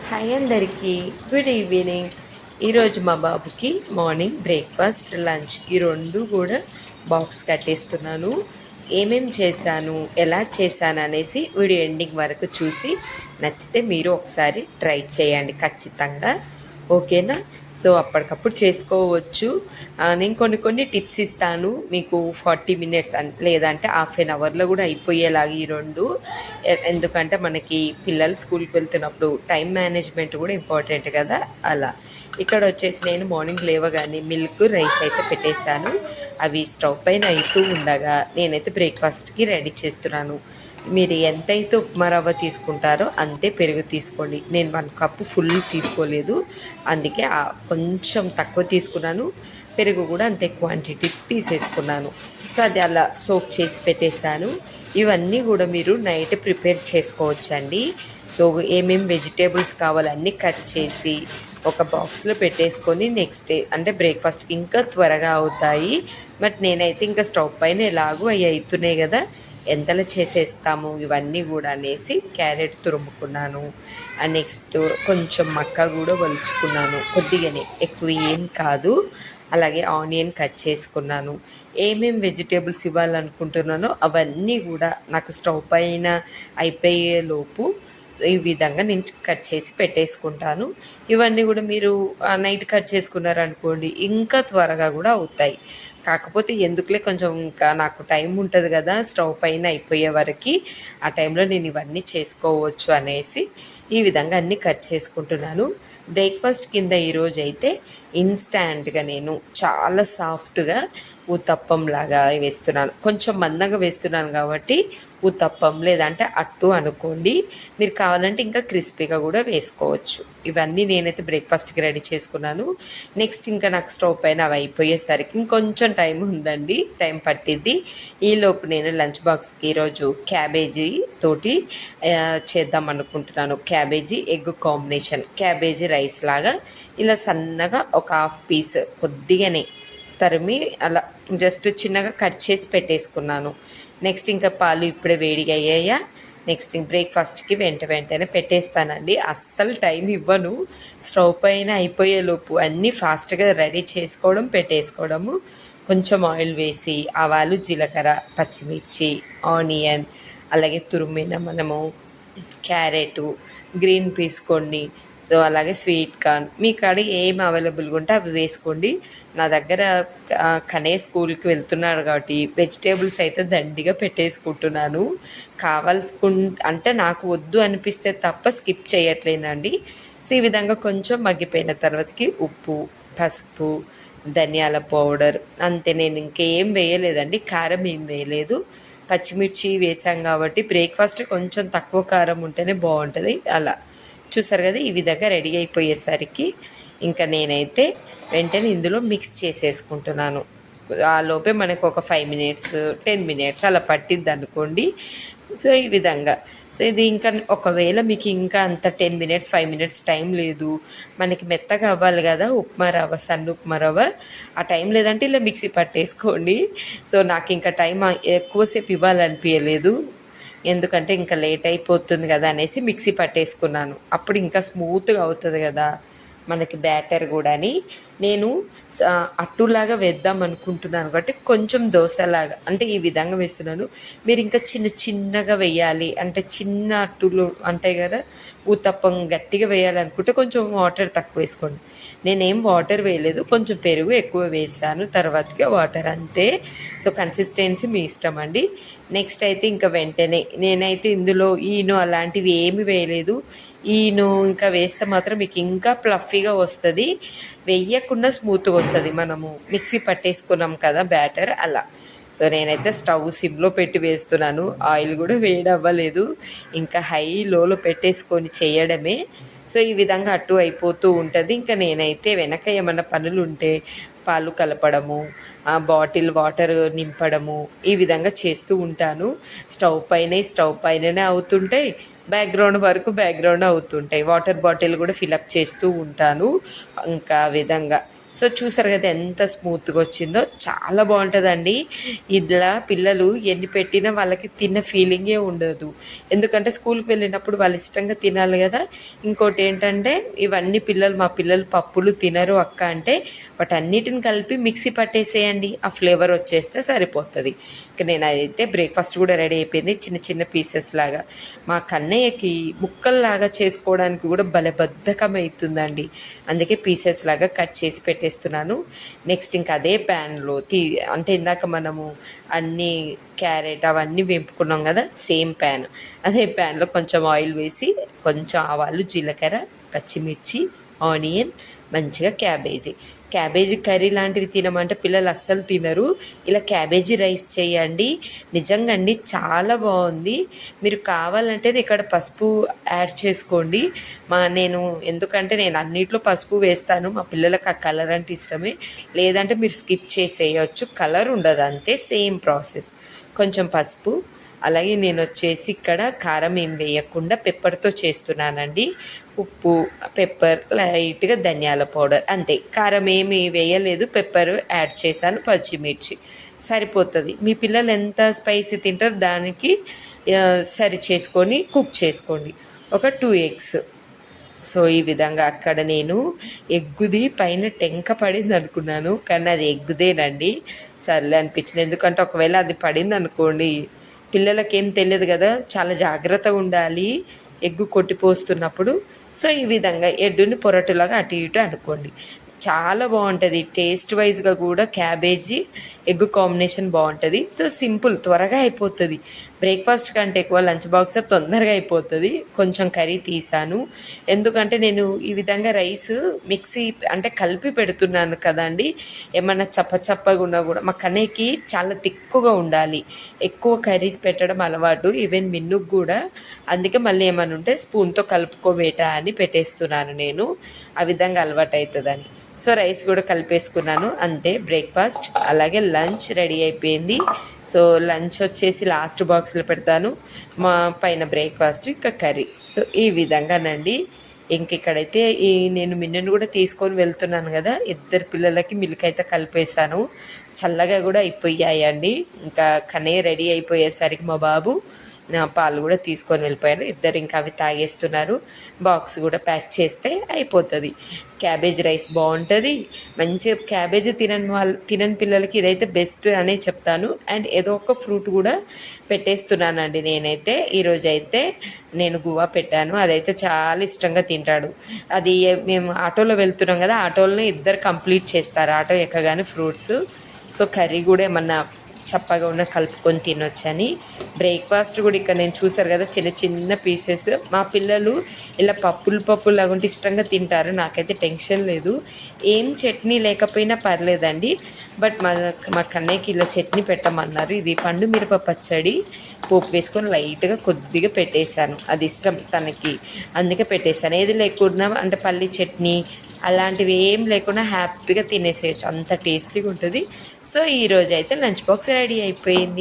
Hi అందరికీ, good evening. ఈరోజు మా బాబుకి మార్నింగ్ బ్రేక్ఫాస్ట్, లంచ్ ఈ రెండు కూడా బాక్స్ కట్టేస్తున్నాను. ఏమేం చేశాను, ఎలా చేశాను అనేసి వీడియో ఎండింగ్ వరకు చూసి నచ్చితే మీరు ఒకసారి ట్రై చేయండి ఖచ్చితంగా. ఓకేనా? సో అప్పటికప్పుడు చేసుకోవచ్చు. నేను కొన్ని టిప్స్ ఇస్తాను మీకు. 40 మినిట్స్ లేదంటే హాఫ్ అన్ అవర్లో కూడా అయిపోయేలాగా ఈ రెండు. ఎందుకంటే మనకి పిల్లలు స్కూల్కి వెళ్తున్నప్పుడు టైం మేనేజ్మెంట్ కూడా ఇంపార్టెంట్ కదా. అలా ఇక్కడ వచ్చేసి నేను మార్నింగ్ లేవగానే మిల్క్, రైస్ అయితే పెట్టేశాను. అవి స్టవ్ పైన అవుతూ ఉండగా నేనైతే బ్రేక్ఫాస్ట్కి రెడీ చేస్తున్నాను. మీరు ఎంతైతే ఉప్మా రవ్వ తీసుకుంటారో అంతే పెరుగు తీసుకోండి. నేను 1 కప్పు ఫుల్ తీసుకోలేదు, అందుకే కొంచెం తక్కువ తీసుకున్నాను. పెరుగు కూడా అంతే క్వాంటిటీ తీసేసుకున్నాను. సో అది అలా సోక్ చేసి పెట్టేశాను. ఇవన్నీ కూడా మీరు నైట్ ప్రిపేర్ చేసుకోవచ్చండి. సో ఏమేమి వెజిటేబుల్స్ కావాలన్నీ కట్ చేసి ఒక బాక్స్లో పెట్టేసుకొని నెక్స్ట్ డే అంటే బ్రేక్ఫాస్ట్ ఇంకా త్వరగా అవుతాయి. బట్ నేనైతే ఇంకా స్టవ్ పైన ఎలాగో అవి అవుతున్నాయి కదా, ఎంతలో చేసేస్తాము ఇవన్నీ కూడా అనేసి క్యారెట్ తురుముకున్నాను. అండ్ నెక్స్ట్ కొంచెం మక్క కూడా ఒలుచుకున్నాను, కొద్దిగానే, ఎక్కువ ఏం కాదు. అలాగే ఆనియన్ కట్ చేసుకున్నాను. ఏమేం వెజిటేబుల్స్ ఇవ్వాలనుకుంటున్నానో అవన్నీ కూడా నాకు స్టవ్ పైన అయిపోయేలోపు ఈ విధంగా నేను కట్ చేసి పెట్టేసుకుంటాను. ఇవన్నీ కూడా మీరు నైట్ కట్ చేసుకున్నారనుకోండి ఇంకా త్వరగా కూడా అవుతాయి. కాకపోతే ఎందుకులే, కొంచెం ఇంకా నాకు టైం ఉంటుంది కదా స్టవ్ పైన అయిపోయే వరకు, ఆ టైంలో నేను ఇవన్నీ చేసుకోవచ్చు అనేసి ఈ విధంగా అన్నీ కట్ చేసుకుంటున్నాను. బ్రేక్ఫాస్ట్ కింద ఈరోజు అయితే ఇన్స్టాంట్గా నేను చాలా సాఫ్ట్గా ఊతప్పం లాగా వేస్తున్నాను. కొంచెం మందంగా వేస్తున్నాను కాబట్టి ఊతప్పం, లేదంటే అట్టు అనుకోండి. మీరు కావాలంటే ఇంకా క్రిస్పీగా కూడా వేసుకోవచ్చు. ఇవన్నీ నేనైతే బ్రేక్ఫాస్ట్కి రెడీ చేసుకున్నాను. నెక్స్ట్ ఇంకా నాకు స్టవ్ పైన అవి అయిపోయేసరికి ఇంకొంచెం టైం ఉందండి, టైం పట్టిద్ది. ఈలోపు నేను లంచ్ బాక్స్కి ఈరోజు క్యాబేజీ తోటి చేద్దాం అనుకుంటున్నాను. Cabbage egg combination, cabbage rice లాగా ఇలా సన్నగా ఒక హాఫ్ పీస్ కొద్దిగానే తరిమి అలా జస్ట్ చిన్నగా కట్ చేసి పెట్టేసుకున్నాను. నెక్స్ట్ ఇంకా పాలు ఇప్పుడే వేడిగా అయ్యాయా, నెక్స్ట్ బ్రేక్ఫాస్ట్కి వెంటనే పెట్టేస్తానండి. అస్సలు టైం ఇవ్వను. స్టవ్ పైన అయిపోయేలోపు అన్నీ ఫాస్ట్గా రెడీ చేసుకోవడం, పెట్టేసుకోవడము. కొంచెం ఆయిల్ వేసి ఆవాలు, జీలకర్ర, పచ్చిమిర్చి, ఆనియన్, అలాగే తురిమిన మనము క్యారెటు, గ్రీన్ పీస్ కొన్ని, సో అలాగే స్వీట్ కార్న్, మీ కాడ ఏం అవైలబుల్గా ఉంటే అవి వేసుకోండి. నా దగ్గర కనే స్కూల్కి వెళ్తున్నాడు కాబట్టి వెజిటేబుల్స్ అయితే దండిగా పెట్టేసుకుంటున్నాను. అంటే నాకు వద్దు అనిపిస్తే తప్ప స్కిప్ చేయట్లేనండి. సో ఈ విధంగా కొంచెం మగ్గిపోయిన తర్వాతకి ఉప్పు, పసుపు, ధనియాల పౌడర్ అంతే. నేను ఇంకేం వేయలేదండి, కారం ఏం వేయలేదు. పచ్చిమిర్చి వేసాం కాబట్టి బ్రేక్ఫాస్ట్ కొంచెం తక్కువ కారం ఉంటేనే బాగుంటుంది. అలా చూసారు కదా, ఈ విధంగా రెడీ అయిపోయేసరికి ఇంకా నేనైతే వెంటనే ఇందులో మిక్స్ చేసేసుకుంటున్నాను. ఆ లోపే మనకు ఒక 5 మినిట్స్ 10 మినిట్స్ అలా పట్టిద్ది అనుకోండి. సో ఈ విధంగా, సో ఇది ఇంకా ఒకవేళ మీకు ఇంకా అంత 10 మినిట్స్ 5 మినిట్స్ టైం లేదు, మనకి మెత్తగా అవ్వాలి కదా ఉప్మా రవ్వ, సన్న ఉప్మా రవ్వ, ఆ టైం లేదంటే ఇలా మిక్సీ పట్టేసుకోండి. సో నాకు ఇంకా టైం ఎక్కువసేపు ఇవ్వాలనిపించలేదు, ఎందుకంటే ఇంకా లేట్ అయిపోతుంది కదా అనేసి మిక్సీ పట్టేసుకున్నాను. అప్పుడు ఇంకా స్మూత్గా అవుతుంది కదా మనకి బ్యాటర్ కూడా అని నేను అట్టులాగా వేద్దాం అనుకుంటున్నాను. కాబట్టి కొంచెం దోశలాగా అంటే ఈ విధంగా వేస్తున్నాను. మీరు ఇంకా చిన్నగా వేయాలి అంటే చిన్న అట్టులు అంటాయి కదా, ఊతప్పం గట్టిగా వేయాలనుకుంటే కొంచెం వాటర్ తక్కువ వేసుకోండి. నేనేం వాటర్ వేయలేదు, కొంచెం పెరుగు ఎక్కువ వేసాను, తర్వాతగా వాటర్ అంతే. సో కన్సిస్టెన్సీ మీ ఇష్టం అండి. నెక్స్ట్ అయితే ఇంకా వెంటనే నేనైతే ఇందులో ఈనో అలాంటివి ఏమి వేయలేదు. ఈనో ఇంకా వేస్తే మాత్రం మీకు ఇంకా ప్లఫీగా వస్తుంది, వేయకుండా స్మూత్గా వస్తుంది. మనము మిక్సీ పట్టేసుకున్నాం కదా బ్యాటర్ అలా. సో నేనైతే స్టవ్ సిమ్లో పెట్టి వేస్తున్నాను, ఆయిల్ కూడా వేడవ్వలేదు, ఇంకా హై లోలో పెట్టేసుకొని చేయడమే. సో ఈ విధంగా అటు అయిపోతూ ఉంటుంది. ఇంకా నేనైతే వెనక ఏమన్నా పనులు ఉంటే పాలు కలపడము, బాటిల్ వాటర్ నింపడము, ఈ విధంగా చేస్తూ ఉంటాను. స్టవ్ పైననే అవుతుంటాయి, బ్యాక్గ్రౌండ్ అవుతుంటాయి. వాటర్ బాటిల్ కూడా ఫిలప్ చేస్తూ ఉంటాను ఇంకా విధంగా. సో చూసారు కదా ఎంత స్మూత్గా వచ్చిందో, చాలా బాగుంటుందండి. ఇలా పిల్లలు ఎన్ని పెట్టినా వాళ్ళకి తిన్న ఫీలింగే ఉండదు, ఎందుకంటే స్కూల్కి వెళ్ళినప్పుడు వాళ్ళు ఇష్టంగా తినాలి కదా. ఇంకోటి ఏంటంటే ఇవన్నీ మా పిల్లలు పప్పులు తినరు అక్క అంటే వాటన్నిటిని కలిపి మిక్సీ పట్టేసేయండి, ఆ ఫ్లేవర్ వచ్చేస్తే సరిపోతుంది. ఇక నేను అయితే బ్రేక్ఫాస్ట్ కూడా రెడీ అయిపోయింది, చిన్న చిన్న పీసెస్ లాగా. మా కన్నయ్యకి ముక్కల్లాగా చేసుకోవడానికి కూడా భలే బద్ధకం అవుతుందండి, అందుకే పీసెస్ లాగా కట్ చేసి పెట్టేస్తున్నాను. నెక్స్ట్ ఇంకా అదే ప్యాన్లో అంటే ఇందాక మనము అన్నీ క్యారెట్ అవన్నీ వేపుకున్నాం కదా, సేమ్ ప్యాన్, అదే ప్యాన్లో కొంచెం ఆయిల్ వేసి కొంచెం ఆవాలు, జీలకర్ర, పచ్చిమిర్చి, ఆనియన్, మంచిగా క్యాబేజీ కర్రీ లాంటివి తినమంటే పిల్లలు అస్సలు తినరు. ఇలా క్యాబేజీ రైస్ చేయండి, నిజంగా అండి చాలా బాగుంది. మీరు కావాలంటే ఇక్కడ పసుపు యాడ్ చేసుకోండి. ఎందుకంటే నేను అన్నిట్లో పసుపు వేస్తాను, మా పిల్లలకు ఆ కలర్ అంటే ఇష్టమే. లేదంటే మీరు స్కిప్ చేసేయచ్చు, కలర్ ఉండదు, అంతే, సేమ్ ప్రాసెస్. కొంచెం పసుపు, అలాగే నేను వచ్చేసి ఇక్కడ కారం ఏం వేయకుండా పెప్పర్తో చేస్తున్నానండి. ఉప్పు, పెప్పర్, లైట్గా ధనియాల పౌడర్, అంతే, కారం ఏమి వేయలేదు, పెప్పర్ యాడ్ చేశాను, పచ్చిమిర్చి సరిపోతుంది. మీ పిల్లలు ఎంత స్పైసీ తింటారో దానికి సరి చేసుకొని కుక్ చేసుకోండి. ఒక 2 ఎగ్స్. సో ఈ విధంగా అక్కడ నేను ఎగ్గుది పైన టెంక పడింది అనుకున్నాను, కానీ అది ఎగ్గుదేనండి. సర్లే అనిపించింది, ఎందుకంటే ఒకవేళ అది పడింది అనుకోండి పిల్లలకి ఏం తెలియదు కదా, చాలా జాగ్రత్తగా ఉండాలి ఎగ్గు కొట్టిపోస్తున్నప్పుడు. సో ఈ విధంగా ఎడ్డుని పొరటులాగా అటు ఇటు అనుకోండి, చాలా బాగుంటుంది. టేస్ట్ వైజ్గా కూడా క్యాబేజీ ఎగ్ కాంబినేషన్ బాగుంటుంది. సో సింపుల్, త్వరగా అయిపోతుంది. బ్రేక్ఫాస్ట్ కంటే ఎక్కువ లంచ్ బాక్స్ తొందరగా అయిపోతుంది. కొంచెం కర్రీ తీసాను, ఎందుకంటే నేను ఈ విధంగా రైస్ మిక్సీ అంటే కలిపి పెడుతున్నాను కదండి, ఏమన్నా చప్పగా ఉన్నా కూడా మా కన్నయ్యకి చాలా తిక్కుగా ఉండాలి, ఎక్కువ కర్రీస్ పెట్టడం అలవాటు, ఈవెన్ మిన్నుకు కూడా. అందుకే మళ్ళీ ఏమన్నా ఉంటే స్పూన్తో కలుపుకోబేటా అని పెట్టేస్తున్నాను నేను, ఆ విధంగా అలవాటు అవుతుందని. సో రైస్ కూడా కలిపేసుకున్నాను, అంతే. బ్రేక్ఫాస్ట్ అలాగే లంచ్ రెడీ అయిపోయింది. సో లంచ్ వచ్చేసి లాస్ట్ బాక్స్లో పెడతాను, మా పైన బ్రేక్ఫాస్ట్ ఇంకా కర్రీ. సో ఈ విధంగానండి. ఇక్కడైతే నేను మిన్నను కూడా తీసుకొని వెళ్తున్నాను కదా, ఇద్దరు పిల్లలకి మిల్క్ అయితే కలిపేశాను, చల్లగా కూడా అయిపోయాయండి. ఇంకా కన్నయ్య రెడీ అయిపోయేసరికి మా బాబు పాలు కూడా తీసుకొని వెళ్ళిపోయారు, ఇద్దరు ఇంకా అవి తాగేస్తున్నారు. బాక్స్ కూడా ప్యాక్ చేస్తే అయిపోతుంది. క్యాబేజ్ రైస్ బాగుంటుంది, మంచిగా క్యాబేజీ తినని పిల్లలకి ఇదైతే బెస్ట్ అనే చెప్తాను. అండ్ ఏదో ఒక ఫ్రూట్ కూడా పెట్టేస్తున్నానండి నేనైతే. ఈరోజు అయితే నేను గువా పెట్టాను, అదైతే చాలా ఇష్టంగా తింటాడు. అది మేము ఆటోలో వెళ్తున్నాం కదా, ఆటోలోనే ఇద్దరు కంప్లీట్ చేస్తారు ఆటో ఎక్కగానే ఫ్రూట్స్. సో కర్రీ కూడా ఏమన్నా చప్పగా ఉన్న కలుపుకొని తినొచ్చని. బ్రేక్ఫాస్ట్ కూడా ఇక్కడ నేను చూసారు కదా, చిన్న చిన్న పీసెస్. మా పిల్లలు ఇలా పప్పులు లాగుంటే ఇష్టంగా తింటారు, నాకైతే టెన్షన్ లేదు. ఏం చట్నీ లేకపోయినా పర్లేదండి, బట్ మా కన్నయ్యకి ఇలా చట్నీ పెట్టమన్నారు. ఇది పండు మిరప పచ్చడి పోపు వేసుకొని లైట్గా కొద్దిగా పెట్టేశాను, అది ఇష్టం తనకి, అందుకే పెట్టేశాను. ఏది లేకుండా అంటే పల్లి చట్నీ అలాంటివి ఏం లేకుండా హ్యాపీగా తినేసేయచ్చు, అంత టేస్టీగా ఉంటుంది. సో ఈరోజు అయితే లంచ్ బాక్స్ రెడీ అయిపోయింది.